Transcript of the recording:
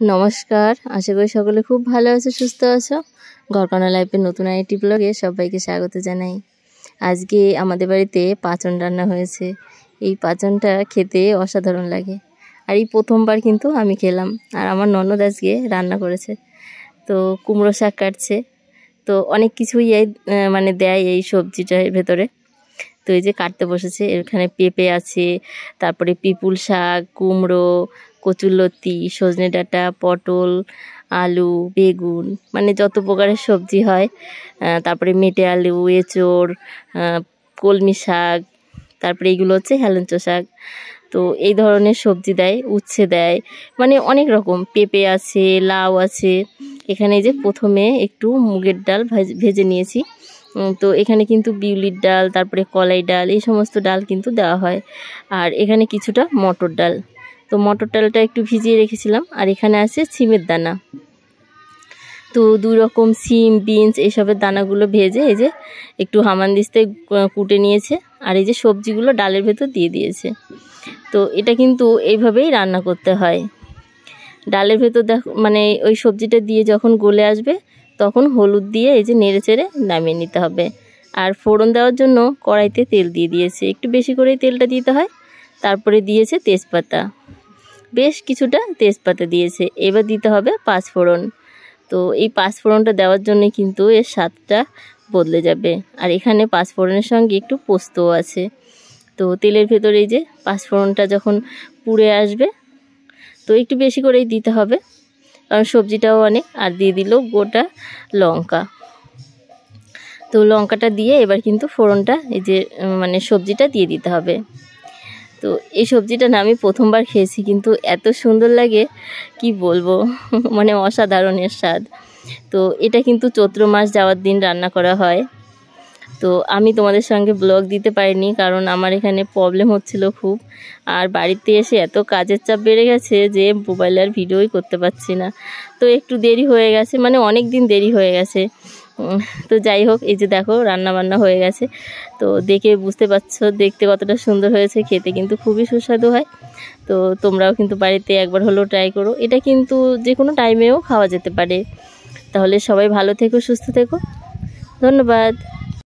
নমস্কার, আশা করি সকলে খুব ভালো আছো, সুস্থ আছো। ঘরকন্যা লাইফের নতুন আরেকটি ব্লগে সবাইকে স্বাগত জানাই। আজকে আমাদের বাড়িতে পাঁচন রান্না হয়েছে। এই পাঁচনটা খেতে অসাধারণ লাগে, আর এই প্রথমবার কিন্তু আমি খেলাম। আর আমার ননদ আজকে রান্না করেছে, তো কুমড়ো শাক কাটছে। তো অনেক কিছুই মানে দেয় এই সবজিটার ভেতরে। তো এই যে কাটতে বসেছে, এখানে পেঁপে আছে, তারপরে পিপুল শাক, কুমড়ো, কচুরলতি, সজনে ডাঁটা, পটল, আলু, বেগুন, মানে যত প্রকারের সবজি হয়। তারপরে মেটে আলু, এঁচোড়, কলমি শাক, তারপরে এইগুলো হচ্ছে হেলেঞ্চো শাক। তো এই ধরনের সবজি দেয়, উচ্ছে দেয়, মানে অনেক রকম। পেঁপে আছে, লাউ আছে। এখানে যে প্রথমে একটু মুগের ডাল ভেজে নিয়েছি। তো এখানে কিন্তু বিউলির ডাল, তারপরে কলাই ডাল, এই সমস্ত ডাল কিন্তু দেওয়া হয়। আর এখানে কিছুটা মটর ডাল, তো মটর ডালটা একটু ভিজিয়ে রেখেছিলাম। আর এখানে আছে সিমের দানা। তো দুই রকম সিম, বিনস, এইসবের দানাগুলো ভেজে এই যে একটু হামানদিস্তায় কুটে নিয়েছে। আর এই যে সবজিগুলো ডালের ভেতর দিয়ে দিয়েছে। তো এটা কিন্তু এইভাবেই রান্না করতে হয়। ডালের ভেতর মানে ওই সবজিটা দিয়ে যখন গলে আসবে, তখন হলুদ দিয়ে এই যে নেড়ে চেড়ে নামিয়ে নিতে হবে। আর ফোড়ন দেওয়ার জন্য কড়াইতে তেল দিয়ে দিয়েছে, একটু বেশি করেই তেলটা দিতে হয়। তারপরে দিয়েছে তেজপাতা, বেশ কিছুটা তেজপাতা দিয়েছে। এবার দিতে হবে পাঁচফোড়ন। তো এই পাঁচফোড়নটা দেওয়ার জন্য কিন্তু এর স্বাদটা বদলে যাবে। আর এখানে পাঁচফোড়নের সঙ্গে একটু পোস্তও আছে। তো তেলের ভেতরে এই যে পাঁচফোড়নটা যখন পুড়ে আসবে, তো একটু বেশি করেই দিতে হবে, কারণ সবজিটাও অনেক। আর দিয়ে দিল গোটা লঙ্কা। তো লঙ্কাটা দিয়ে এবার কিন্তু ফোড়নটা এই যে মানে সবজিটা দিয়ে দিতে হবে। তো এই সবজিটা না আমি প্রথমবার খেয়েছি, কিন্তু এত সুন্দর লাগে কি বলবো, মানে অসাধারণের স্বাদ। তো এটা কিন্তু চৈত্র মাস যাওয়ার দিন রান্না করা হয়। তো আমি তোমাদের সঙ্গে ব্লগ দিতে পারিনি, কারণ আমার এখানে প্রবলেম হচ্ছিল খুব। আর বাড়িতে এসে এত কাজের চাপ বেড়ে গেছে যে মোবাইলে আর ভিডিওই করতে পারছি না। তো একটু দেরি হয়ে গেছে, মানে অনেক দিন দেরি হয়ে গেছে। তো যাই হোক, এই যে দেখো রান্না বান্না হয়ে গেছে। তো দেখে বুঝতে পারছো দেখতে কতটা সুন্দর হয়েছে, খেতে কিন্তু খুবই সুস্বাদু হয়। তো তোমরাও কিন্তু বাড়িতে একবার হলেও ট্রাই করো। এটা কিন্তু যে কোনো টাইমেও খাওয়া যেতে পারে। তাহলে সবাই ভালো থেকো, সুস্থ থেকো। ধন্যবাদ।